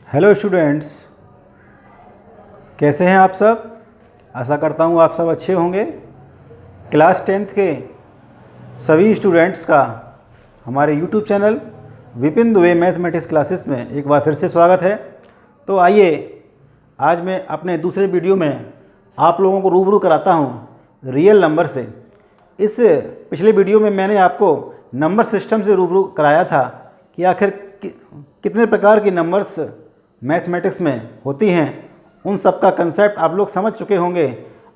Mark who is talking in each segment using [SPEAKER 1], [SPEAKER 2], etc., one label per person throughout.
[SPEAKER 1] Hello students, कैसे हैं आप सब। आशा करता हूँ आप सब अच्छे होंगे। क्लास 10th के सभी स्टूडेंट्स का हमारे YouTube channel Vipin Dubey mathematics classes में एक बार फिर से स्वागत है। तो आइए आज मैं अपने दूसरे वीडियो में आप लोगों को रूबरू कराता हूँ रियल नंबर से। इस पिछले वीडियो में मैंने आपको नंबर सिस्टम से रूबरू कराया था कि आखिर कितने प्रकार की नंबर्स मैथमेटिक्स में होती हैं। उन सब का कंसेप्ट आप लोग समझ चुके होंगे।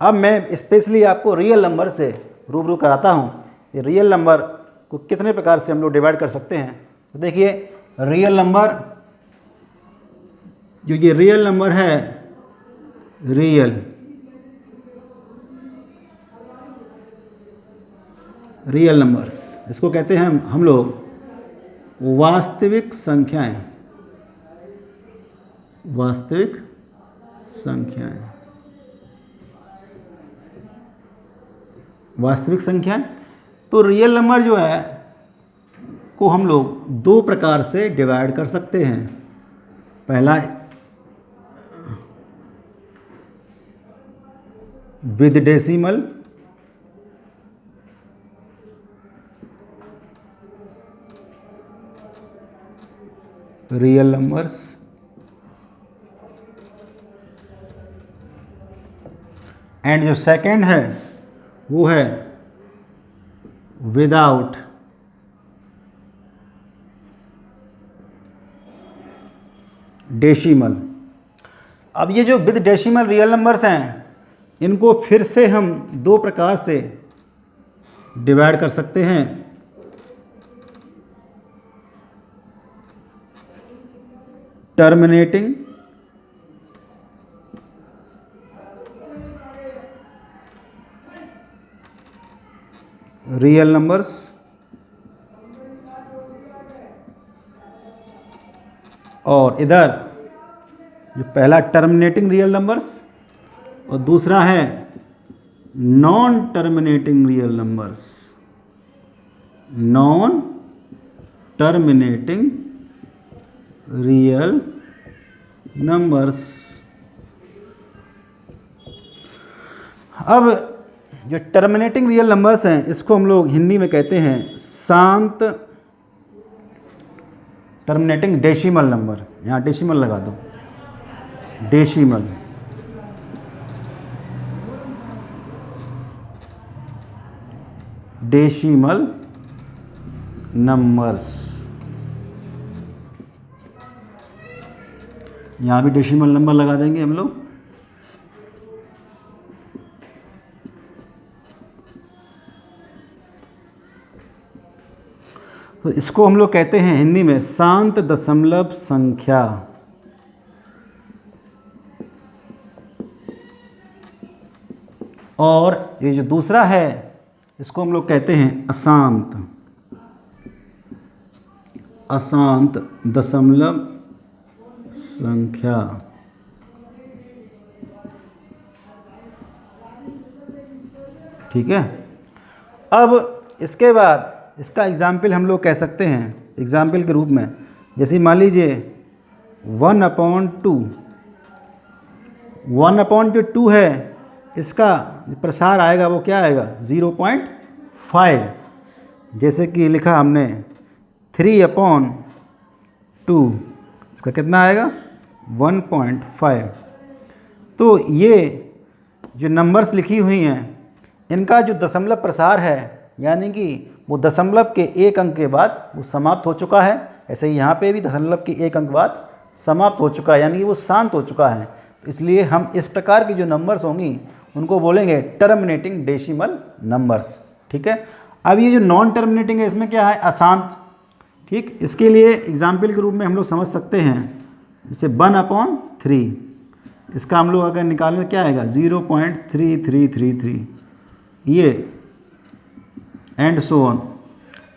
[SPEAKER 1] अब मैं स्पेशली आपको रियल नंबर से रूबरू कराता हूँ। ये रियल नंबर को कितने प्रकार से हम लोग डिवाइड कर सकते हैं। तो देखिए, रियल नंबर, जो ये रियल नंबर है, रियल नंबर्स, इसको कहते हैं हम लोग वास्तविक संख्याएं। वास्तविक संख्याएं। तो रियल नंबर जो है को हम लोग दो प्रकार से डिवाइड कर सकते हैं। पहला with decimal, real numbers, and जो सेकंड है वो है विदाउट डेसिमल। अब ये जो विद डेसिमल रियल नंबर्स हैं, इनको फिर से हम दो प्रकार से डिवाइड कर सकते हैं। टर्मिनेटिंग रियल नंबर्स और इधर जो पहला टर्मिनेटिंग रियल नंबर्स और दूसरा है non terminating real numbers. Non terminating real numbers. अब जो टर्मिनेटिंग रियल नंबर्स हैं, इसको हम लोग हिंदी में कहते हैं शांत टर्मिनेटिंग डेसिमल नंबर। यहाँ डेसिमल लगा दो, डेसिमल। डेसिमल नंबर्स, यहाँ भी डेसिमल नंबर लगा देंगे हम लोग। तो इसको हम लोग कहते हैं हिंदी में शांत दशमलव संख्या। और ये जो दूसरा है, इसको हम लोग कहते हैं अशांत, अशांत दशमलव संख्या। ठीक है। अब इसके बाद इसका एग्जाम्पल हम लोग कह सकते हैं एग्जाम्पल के रूप में, जैसे मान लीजिए 1/2। 1/2 है, इसका प्रसार आएगा वो क्या आएगा, 0.5। जैसे कि लिखा हमने 3/2, इसका कितना आएगा, 1.5। तो ये जो नंबर्स लिखी हुई हैं, इनका जो दशमलव प्रसार है, यानी कि वो दशमलव के एक अंक के बाद वो समाप्त हो चुका है। ऐसे ही यहाँ पे भी दशमलव के एक अंक बाद समाप्त हो चुका है, यानी कि वो शांत हो चुका है। तो इसलिए हम इस प्रकार की जो नंबर्स होंगी उनको बोलेंगे टर्मिनेटिंग डेसिमल नंबर्स। ठीक है। अब ये जो नॉन टर्मिनेटिंग है, इसमें क्या है, अशांत। ठीक, इसके लिए एग्जाम्पल के रूप में हम लोग समझ सकते हैं, जैसे 1/3, इसका हम लोग अगर निकालें तो क्या आएगा, 0.3333। ये एंड सो ऑन,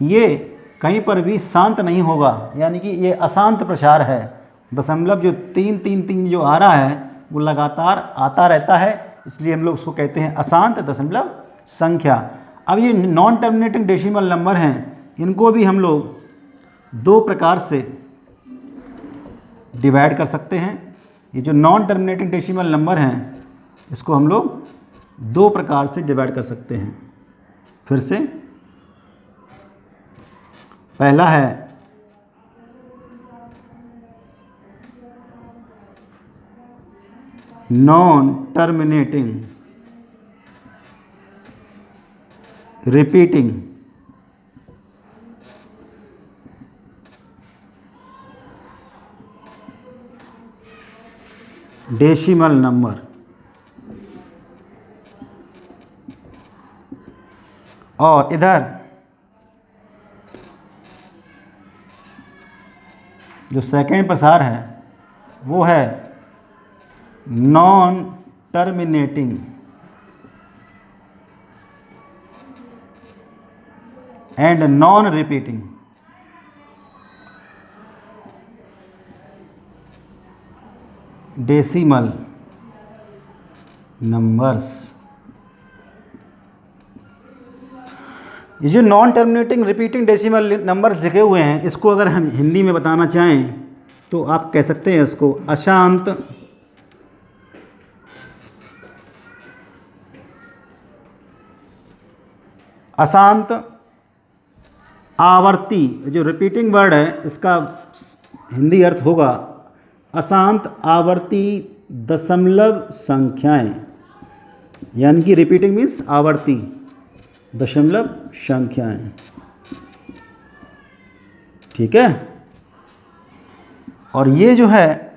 [SPEAKER 1] ये कहीं पर भी शांत नहीं होगा, यानी कि ये अशांत प्रसार है। दशमलव जो 333 जो आ रहा है वो लगातार आता रहता है, इसलिए हम लोग उसको कहते हैं अशांत दशमलव संख्या। अब ये नॉन टर्मिनेटिंग डेसिमल नंबर हैं, इनको भी हम लोग दो प्रकार से डिवाइड कर सकते हैं। ये जो नॉन टर्मिनेटिंग डेसिमल नंबर हैं इसको हम लोग दो प्रकार से डिवाइड कर सकते हैं। फिर से, पहला है non terminating repeating decimal number, और इधर जो सेकेंड प्रसार है वो है non terminating and non repeating decimal numbers. ये जो non terminating repeating decimal numbers लिखे हुए हैं इसको अगर हम हिंदी में बताना चाहें तो आप कह सकते हैं इसको अशांत आवर्ती। जो रिपीटिंग वर्ड है इसका हिंदी अर्थ होगा अशांत आवर्ती दशमलव संख्याएं, यानी कि रिपीटिंग मीन्स आवर्ती दशमलव संख्याएं। ठीक है। और ये जो है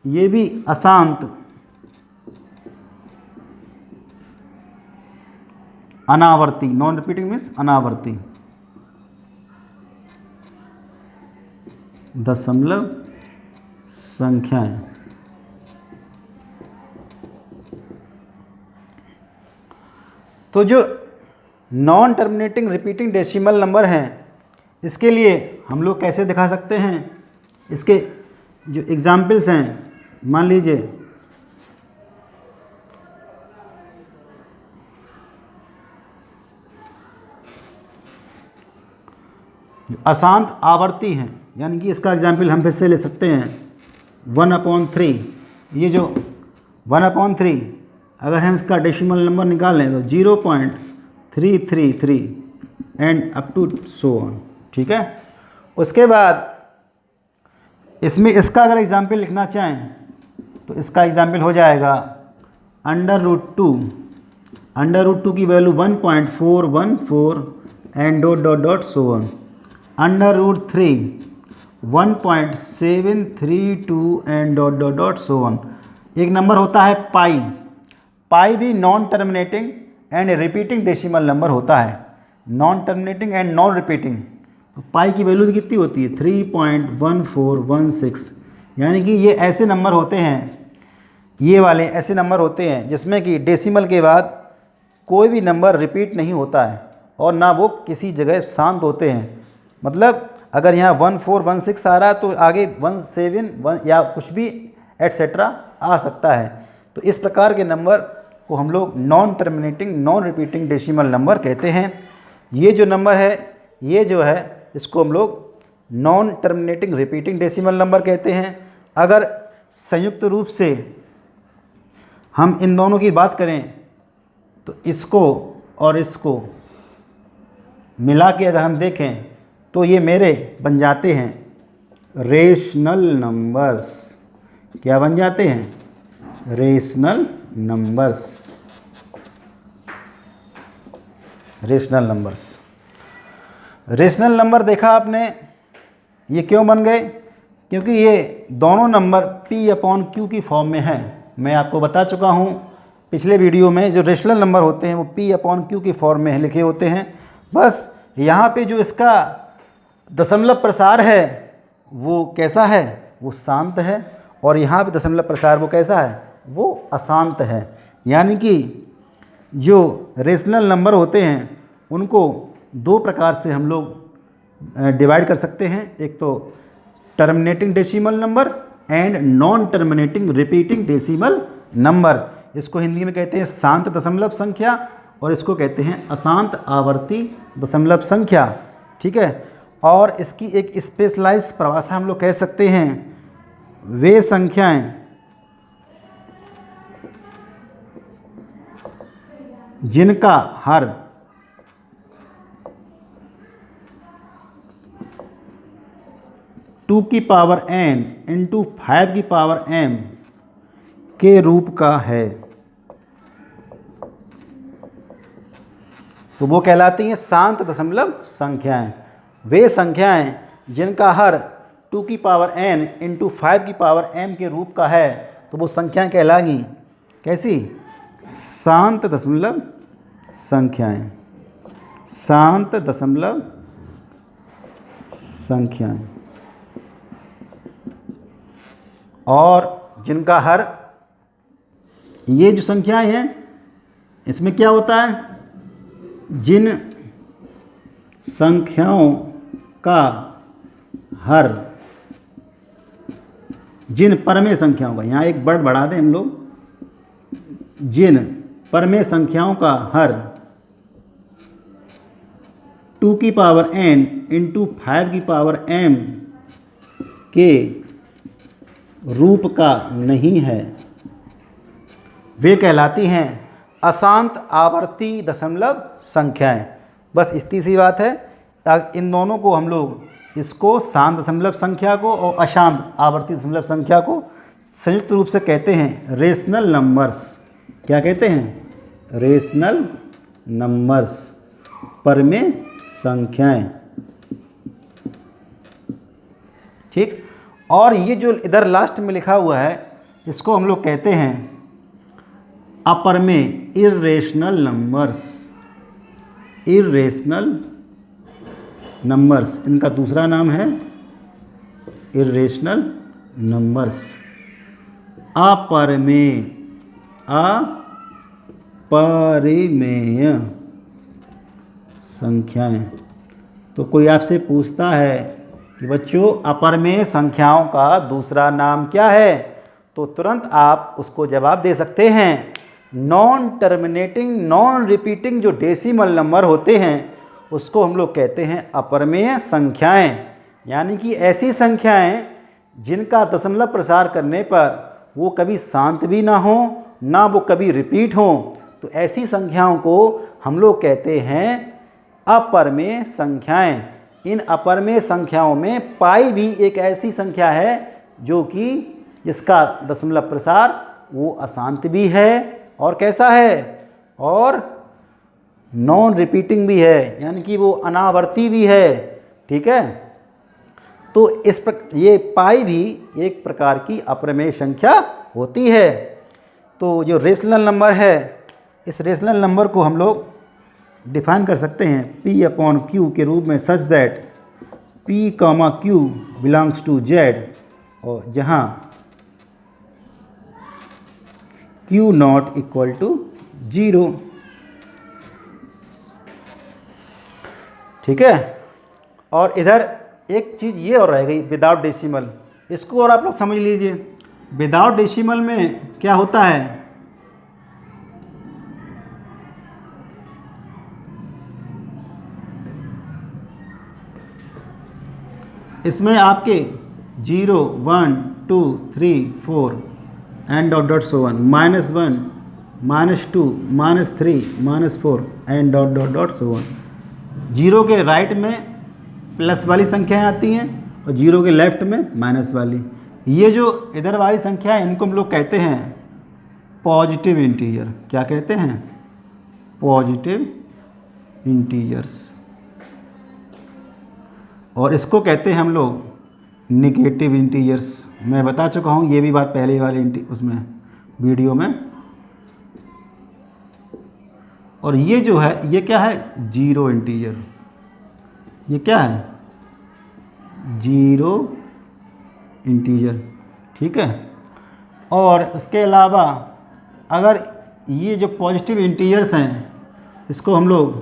[SPEAKER 1] ये भी अशांत अनावर्ती, नॉन रिपीटिंग मीन्स अनावर्ती दशमलव संख्याएं। तो जो non terminating repeating decimal number हैं इसके लिए हम लोग कैसे दिखा सकते हैं, इसके जो एग्जाम्पल्स हैं, मान लीजिए जो अशांत आवर्ती हैं, यानी कि इसका एग्जाम्पल हम फिर से ले सकते हैं 1/3। ये जो 1/3 अगर हम इसका डेसिमल नंबर निकालें तो 0.333 and up to so on. ठीक है। उसके बाद इसमें इसका अगर एग्जाम्पल लिखना चाहें तो इसका एग्जाम्पल हो जाएगा √2 की value 1.414 and dot dot dot so on. √3 1.732 and dot dot dot so on. एक नंबर होता है पाई भी non terminating and repeating decimal number होता है। Non terminating and non repeating, तो पाई की वैल्यू भी कितनी होती है 3.1416। यानी कि ये ऐसे नंबर होते हैं, ये वाले ऐसे नंबर होते हैं जिसमें कि डेसिमल के बाद कोई भी नंबर रिपीट नहीं होता है और ना वो किसी जगह शांत होते हैं। मतलब अगर यहाँ 1416 आ रहा है तो आगे 17 या कुछ भी एटसेट्रा आ सकता है। तो इस प्रकार के नंबर को हम लोग non terminating non repeating decimal number कहते हैं। ये जो नंबर है ये जो है इसको हम लोग non terminating repeating decimal number कहते हैं। अगर संयुक्त रूप से हम इन दोनों की बात करें तो इसको और इसको मिला के अगर हम देखें तो ये मेरे बन जाते हैं रेशनल नंबर्स। क्या बन जाते हैं? Rational numbers. Rational numbers. Rational number देखा आपने, ये क्यों बन गए? क्योंकि ये दोनों नंबर P/Q की फॉर्म में हैं। मैं आपको बता चुका हूँ पिछले वीडियो में, जो रेशनल नंबर होते हैं वो P/Q की फॉर्म में लिखे होते हैं। बस यहाँ पे जो इसका दशमलव प्रसार है वो कैसा है? वो शांत है। और यहाँ पे दशमलव प्रसार वो कैसा है? वो अशांत है। यानी कि जो रेशनल नंबर होते हैं उनको दो प्रकार से हम लोग डिवाइड कर सकते हैं। एक तो terminating decimal number and non terminating repeating decimal number. इसको हिंदी में कहते हैं शांत दशमलव संख्या और इसको कहते हैं अशांत आवर्ती दशमलव संख्या। ठीक है। और इसकी एक स्पेशलाइज्ड परिभाषा हम लोग कह सकते हैं वे संख्याएं जिनका हर टू की पावर n इंटू 5 की पावर m के रूप का है, तो वो कहलाती हैं शांत दशमलव संख्याएं। वे संख्याएं जिनका हर 2 की पावर n इंटू 5 की पावर m के रूप का है, तो वो संख्याएं कहलाएंगी कैसी? शांत दशमलव संख्याएं। शांत दशमलव संख्याएं। और जिनका हर, ये जो संख्याएं हैं इसमें क्या होता है? जिन संख्याओं का हर, जिन परमेय संख्याओं का, यहाँ एक वर्ड बढ़ा दें हम लोग, जिन परमेय संख्याओं का हर 2 की पावर n इंटू 5 की पावर m के रूप का नहीं है, वे कहलाती हैं अशांत आवर्ती दशमलव संख्याएं। बस इतनी सी बात है। इन दोनों को हम लोग, इसको शांत दशमलव संख्या को और अशांत आवर्ती दशमलव संख्या को संयुक्त रूप से कहते हैं रेशनल नंबर्स। क्या कहते हैं? रेशनल नंबर्स, परमेय संख्याएं। ठीक। और ये जो इधर लास्ट में लिखा हुआ है, इसको हम लोग कहते हैं अपरमेय, इर्रेशनल नंबर्स। इर्रेशनल नंबर्स, इनका दूसरा नाम है इर्रेशनल नंबर्स। अपरमेय, अपरिमेय संख्याएं। तो कोई आपसे पूछता है कि बच्चों अपरमेय संख्याओं का दूसरा नाम क्या है, तो तुरंत आप उसको जवाब दे सकते हैं नॉन टर्मिनेटिंग, नॉन रिपीटिंग जो डेसिमल नंबर होते हैं उसको हम लोग कहते हैं अपरमेय संख्याएं। यानी कि ऐसी संख्याएं जिनका दशमलव प्रसार करने पर वो कभी शांत भी ना हो, ना वो कभी रिपीट हो, तो ऐसी संख्याओं को हम लोग कहते हैं अपरमेय संख्याएं। इन अपरमेय संख्याओं में पाई भी एक ऐसी संख्या है जो कि जिसका दशमलव प्रसार वो अशांत भी है और कैसा है, और नॉन रिपीटिंग भी है, यानी कि वो अनावर्ती भी है। ठीक है। तो ये पाई भी एक प्रकार की अपरमेय संख्या होती है। तो जो रेशनल नंबर है, इस रेशनल नंबर को हम लोग डिफाइन कर सकते हैं P/Q के रूप में, such that P, Q belongs to Z, और जहाँ Q नॉट इक्वल टू 0। ठीक है। और इधर एक चीज़ ये और रह गई विदाउट डेसिमल, इसको और आप लोग समझ लीजिए। विदाउट डेसिमल में क्या होता है, इसमें आपके 0, 1, 2, 3, 4 and dot dot so one, -1, -2, -3, -4 and dot dot dot so one. 0 के राइट में प्लस वाली संख्याएं आती हैं और 0 के लेफ्ट में माइनस वाली। ये जो इधर वाली संख्या है इनको हम लोग कहते हैं पॉजिटिव इंटीजर। क्या कहते हैं? Positive integers. और इसको कहते हैं हम लोग निगेटिव इंटीजर्स। मैं बता चुका हूँ ये भी बात पहले वाले उसमें वीडियो में। और ये जो है, ये क्या है? Zero integer. ये क्या है? Zero integer. ठीक है। और उसके अलावा अगर ये जो पॉजिटिव इंटीजर्स हैं इसको हम लोग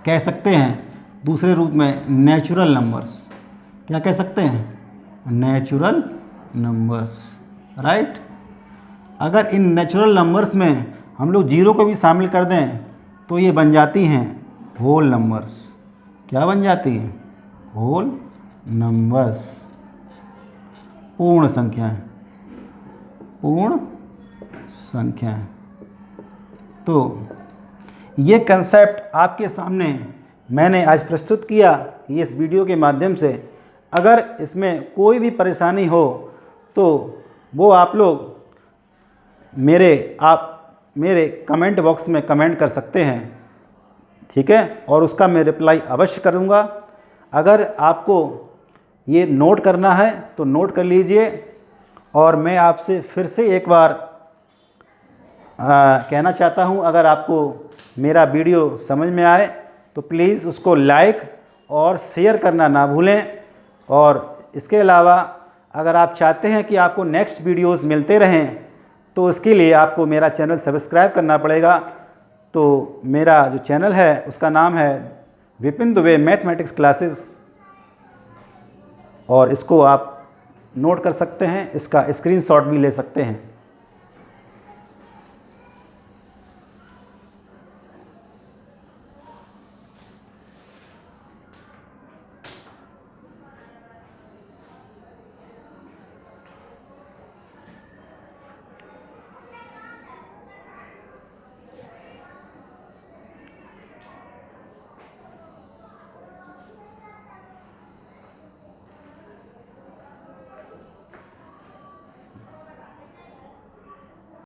[SPEAKER 1] कह सकते हैं दूसरे रूप में नेचुरल नंबर्स। क्या कह सकते हैं? Natural numbers, right. अगर इन नेचुरल नंबर्स में हम लोग जीरो को भी शामिल कर दें तो ये बन जाती हैं होल नंबर्स। क्या बन जाती हैं? Whole numbers. पूर्ण संख्याएं, पूर्ण संख्याएं। तो ये कंसेप्ट आपके सामने मैंने आज प्रस्तुत किया ये इस वीडियो के माध्यम से। अगर इसमें कोई भी परेशानी हो तो वो आप लोग मेरे कमेंट बॉक्स में कमेंट कर सकते हैं, ठीक है, और उसका मैं रिप्लाई अवश्य करूँगा। अगर आपको ये नोट करना है तो नोट कर लीजिए। और मैं आपसे फिर से एक बार कहना चाहता हूँ, अगर आपको मेरा वीडियो समझ में आए तो प्लीज़ उसको लाइक और शेयर करना ना भूलें। और इसके अलावा अगर आप चाहते हैं कि आपको नेक्स्ट वीडियोस मिलते रहें तो इसके लिए आपको मेरा चैनल सब्सक्राइब करना पड़ेगा। तो मेरा जो चैनल है उसका नाम है विपिन दुबे मैथमेटिक्स क्लासेस, और इसको आप नोट कर सकते हैं, इसका स्क्रीनशॉट भी ले सकते हैं।